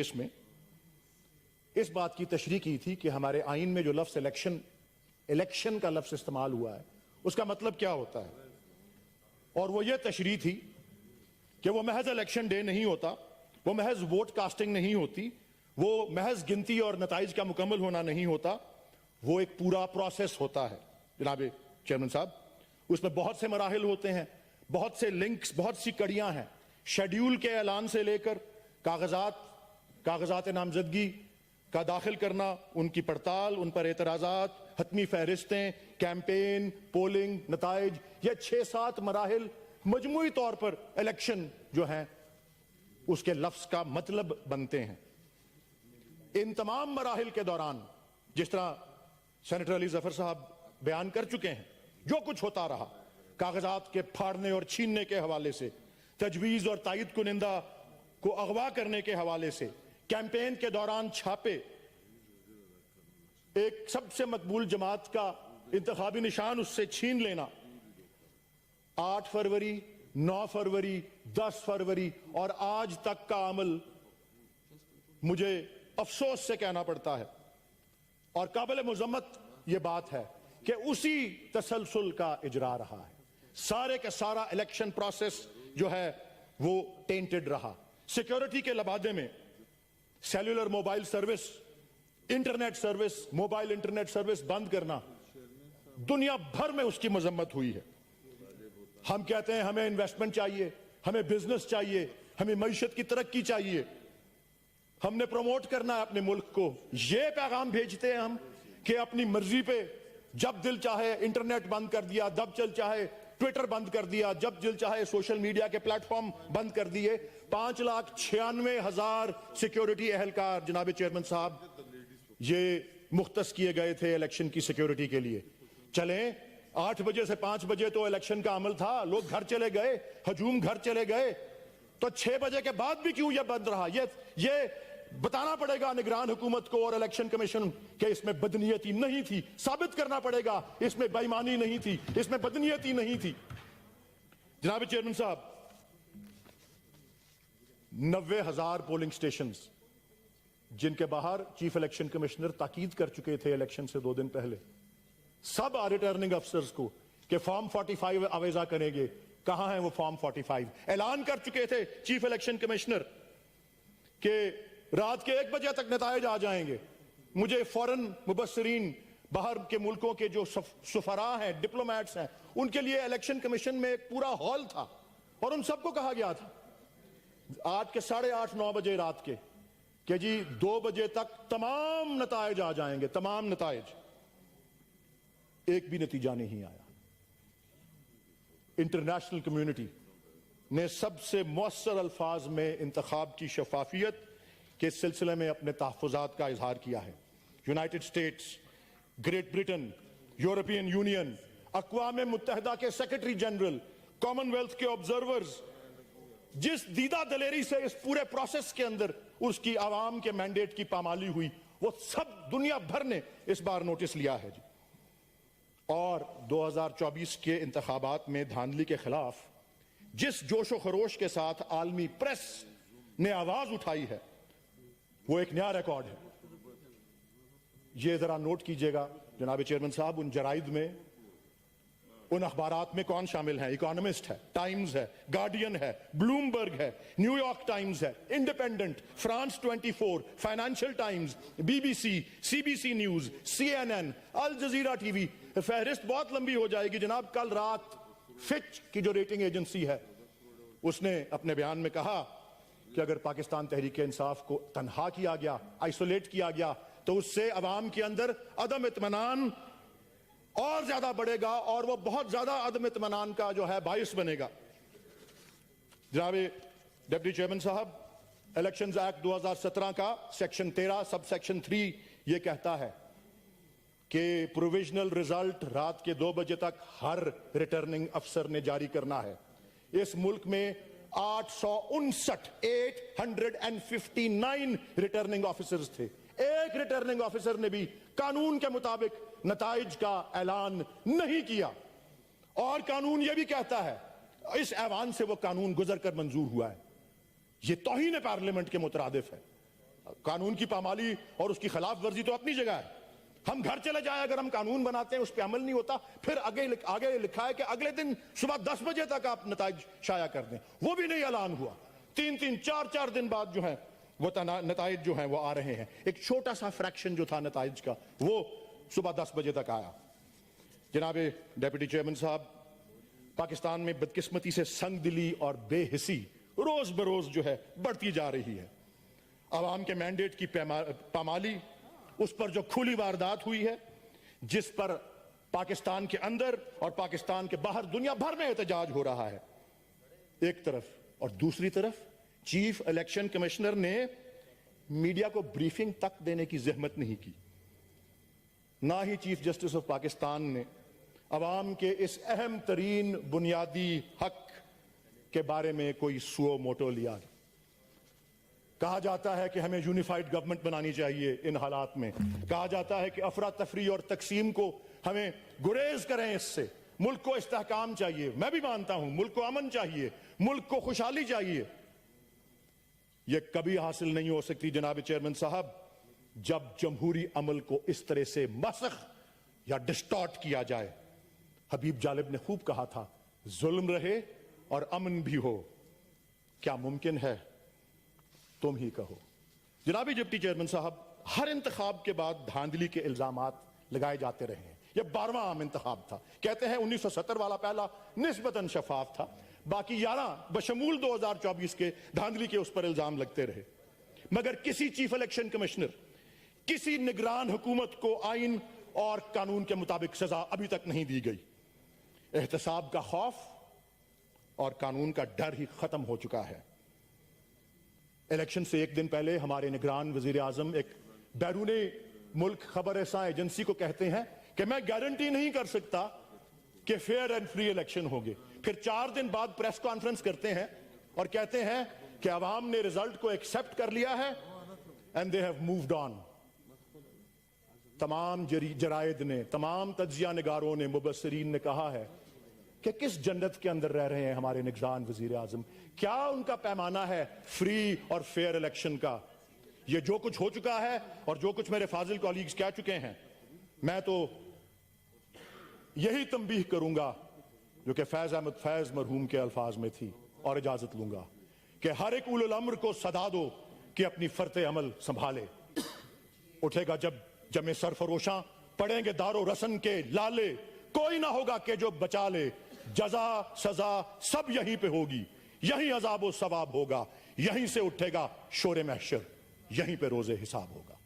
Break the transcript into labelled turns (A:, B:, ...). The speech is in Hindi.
A: इसमें इस बात की तशरीह की थी कि हमारे आइन में जो लफ्ज इलेक्शन का लफ्ज इस्तेमाल हुआ है उसका मतलब क्या होता है, और वो ये तशरीह थी कि वो महज इलेक्शन डे नहीं होता, वो महज वोट कास्टिंग नहीं होती, वो महज गिनती और नताइज का मुकम्मल होना नहीं होता, वो एक पूरा प्रोसेस होता है जनाब चेयरमैन साहब। उसमें बहुत से मराहिल होते हैं, बहुत से लिंक्स, बहुत सी कड़ियां हैं। शेड्यूल के ऐलान से लेकर कागजात नामजदगी का दाखिल करना, उनकी पड़ताल, उन पर एतराजात, हतमी फहरिस्तें, कैंपेन, पोलिंग, नताइज, ये 6-7 मराहिल मजमूई तौर पर इलेक्शन जो है उसके लफ्ज का मतलब बनते हैं। इन तमाम मराहिल के दौरान जिस तरह सेनेटर अली जफर साहब बयान कर चुके हैं, जो कुछ होता रहा, कागजात के फाड़ने और छीनने के हवाले से, तजवीज और तायद कुनिंदा को अगवा करने के हवाले से, कैंपेन के दौरान छापे, एक सबसे मकबूल जमात का इंतखाबी निशान उससे छीन लेना, 8 फरवरी, 9 फरवरी, 10 फरवरी और आज तक का अमल मुझे अफसोस से कहना पड़ता है। और काबिल मुजम्मत यह बात है कि उसी तसलसल का इजरा रहा है। सारे का सारा इलेक्शन प्रोसेस जो है वो टेंटेड रहा। सिक्योरिटी के लबादे में cellular mobile service, internet service, mobile internet service बंद करना, दुनिया भर में उसकी मजम्मत हुई है। हम कहते हैं हमें इन्वेस्टमेंट चाहिए, हमें बिजनेस चाहिए, हमें मईशत की तरक्की चाहिए, हमने प्रमोट करना है अपने मुल्क को। यह पैगाम भेजते हैं हम कि अपनी मर्जी पे जब दिल चाहे इंटरनेट बंद कर दिया, जब दिल चाहे ट्विटर बंद कर दिया, जब दिल चाहे सोशल मीडिया के प्लेटफॉर्म बंद कर दिए। 5,96,000 सिक्योरिटी एहलकार जनाब चेयरमैन साहब ये मुख्तस किए गए थे इलेक्शन की सिक्योरिटी के लिए। चलें, 8 बजे से 5 बजे तो इलेक्शन का अमल था, लोग घर चले गए, हजूम घर चले गए, तो 6 बजे के बाद भी क्यों यह बंद रहा? ये बताना पड़ेगा निगरान हुकूमत को और इलेक्शन कमीशन के इसमें बदनीयती नहीं थी। साबित करना पड़ेगा इसमें बेईमानी नहीं थी, इसमें बदनीयती नहीं थी। जनाब चेयरमैन साहब, 90,000 पोलिंग स्टेशंस जिनके बाहर चीफ इलेक्शन कमिश्नर ताकीद कर चुके थे इलेक्शन से 2 दिन पहले सब रिटर्निंग अफसर्स को कि फॉर्म 45 आवेजा करेंगे। कहां है वो फॉर्म 45? ऐलान कर चुके थे चीफ इलेक्शन कमिश्नर के रात के 1 बजे तक नताइज आ जाएंगे। मुझे फॉरेन मुबस्सिरीन, बाहर के मुल्कों के जो सुफरा हैं, डिप्लोमेट्स हैं, उनके लिए इलेक्शन कमीशन में एक पूरा हॉल था और उन सबको कहा गया था आज के 8:30-9 बजे रात के कि जी 2 बजे तक तमाम नताइज आ जाएंगे, तमाम नताइज। एक भी नतीजा नहीं आया। इंटरनेशनल कम्युनिटी ने सबसे मौसर अल्फाज में इंतखाब की शफाफियत के सिलसिले में अपने तहफ़्फ़ुज़ात का इजहार किया है। United States, Great Britain, European Union, अक़वाम मुत्तहिदा के सेक्रेटरी जनरल, कॉमनवेल्थ के ऑब्जर्वर्स, जिस दीदा दलेरी से इस पूरे प्रोसेस के अंदर उसकी आवाम के मैंडेट की पामाली हुई, वो सब दुनिया भर ने इस बार नोटिस लिया है जी। और 2024 के इंतखाबात में धांधली के खिलाफ जिस जोशो खरोश के साथ आलमी प्रेस ने आवाज उठाई है वो एक नया रिकॉर्ड है। ये जरा नोट कीजिएगा जनाब चेयरमैन साहब, उन जराइद में, उन अखबारात में कौन शामिल है? इकोनॉमिस्ट है, टाइम्स है, गार्डियन है, ब्लूमबर्ग है, न्यूयॉर्क टाइम्स है, independent, France 24, financial times, BBC, CBC news, CNN, अल जजीरा टीवी। फहरिस्त बहुत लंबी हो जाएगी जनाब। कल रात फिच की जो रेटिंग एजेंसी है उसने अपने बयान में कहा कि अगर पाकिस्तान तहरीक इंसाफ को तनहा किया गया, आइसोलेट किया गया, तो उससे अवाम के अंदर अदम इत्मीनान और ज्यादा बढ़ेगा और वो बहुत ज्यादा अदम इत्मीनान का जो है बाइस बनेगा। जनाब डिप्टी चेयरमैन साहब, इलेक्शंस एक्ट 2017 का सेक्शन 13 सब सेक्शन 3 ये कहता है कि प्रोविजनल रिजल्ट रात के 2 बजे तक हर रिटर्निंग अफसर ने जारी करना है। इस मुल्क में 859 रिटर्निंग ऑफिसर्स थे। एक रिटर्निंग ऑफिसर ने भी कानून के मुताबिक नताइज का ऐलान नहीं किया। और कानून यह भी कहता है, इस ऐवान से वो कानून गुजर कर मंजूर हुआ है, ये तौहीन पार्लियामेंट के मुतरादिफ है। कानून की पामाली और उसकी खिलाफ वर्जी तो अपनी जगह है। हम घर चले जाए, अगर हम कानून बनाते हैं उस पर अमल नहीं होता, फिर आगे लिखा है कि अगले दिन सुबह 10 बजे तक आप नताइज शाया कर दें, वो भी नहीं ऐलान हुआ। 3-3, 4-4 दिन बाद जो है वो नताइज जो है वो आ रहे हैं। एक छोटा सा फ्रैक्शन जो था नताइज का वो सुबह 10 बजे तक आया। जनाब डेप्यूटी चेयरमैन साहब, पाकिस्तान में बदकिस्मती से संगदिली और बेहिसी रोज बरोज जो है बढ़ती जा रही है। आवाम के मैंडेट की पामाली, उस पर जो खुली वारदात हुई है, जिस पर पाकिस्तान के अंदर और पाकिस्तान के बाहर दुनिया भर में एहतजाज हो रहा है एक तरफ, और दूसरी तरफ चीफ इलेक्शन कमिश्नर ने मीडिया को ब्रीफिंग तक देने की जहमत नहीं की। ना ही चीफ जस्टिस ऑफ पाकिस्तान ने अवाम के इस अहम तरीन बुनियादी हक के बारे में कोई सुओ मोटो लिया। कहा जाता है कि हमें यूनिफाइड गवर्नमेंट बनानी चाहिए, इन हालात में कहा जाता है कि अफरा तफरी और तकसीम को हमें गुरेज करें, इससे मुल्क को इस्तेहकाम चाहिए। मैं भी मानता हूं मुल्क को अमन चाहिए, मुल्क को खुशहाली चाहिए। यह कभी हासिल नहीं हो सकती जनाब चेयरमैन साहब जब जमहूरी अमल को इस तरह से मसख या डिस्टॉर्ट किया जाए। हबीब जालिब ने खूब कहा था, जुल्म रहे और अमन भी हो, क्या मुमकिन है तुम ही कहो। जनाबी डिप्टी चेयरमैन साहब, हर इंतखाब के बाद धांधली के इल्जामात लगाए जाते रहे हैं। यह 12वां आम इंतखाब था। कहते हैं 1970 वाला पहला निस्बतन शफाफ था, बाकी 11 बशमूल 2024 के धांधली के उस पर इल्जाम लगते रहे। मगर किसी चीफ इलेक्शन कमिश्नर, किसी निगरान हुकूमत को आइन और कानून के मुताबिक सजा अभी तक नहीं दी गई। एहतसाब का खौफ और कानून का डर ही खत्म हो चुका है। इलेक्शन से एक दिन पहले हमारे निगरान वजीर आजम एक बैरूने मुल्क खबर ऐसा एजेंसी को कहते हैं कि मैं गारंटी नहीं कर सकता कि फेयर एंड फ्री इलेक्शन होंगे। फिर 4 दिन बाद प्रेस कॉन्फ्रेंस करते हैं और कहते हैं कि अवाम ने रिजल्ट को एक्सेप्ट कर लिया है and they have moved on. तमाम जराइद ने, तमाम तज्जिया निगारों ने, मुबस्सिरीन ने कहा है कि किस जन्नत के अंदर रह रहे हैं हमारे निगरान वजीर आजम। क्या उनका पैमाना है फ्री और फेयर इलेक्शन का? ये जो कुछ हो चुका है और जो कुछ मेरे फाजिल कॉलीग्स कह चुके हैं, मैं तो यही तंबीह करूंगा जो कि फैज अहमद फैज मरहूम के अल्फाज में थी, और इजाजत लूंगा कि हर एक उलुल अम्र को सदा दो कि अपनी फरते अमल संभाले। उठेगा जब जमे सरफरोशां, पड़ेंगे दारो रसन के लाले, कोई ना होगा कि जो बचा ले। जजा सजा सब यहीं पे होगी, यहीं अजाब व सवाब होगा, यहीं से उठेगा शोरे महशर, यहीं पे रोजे हिसाब होगा।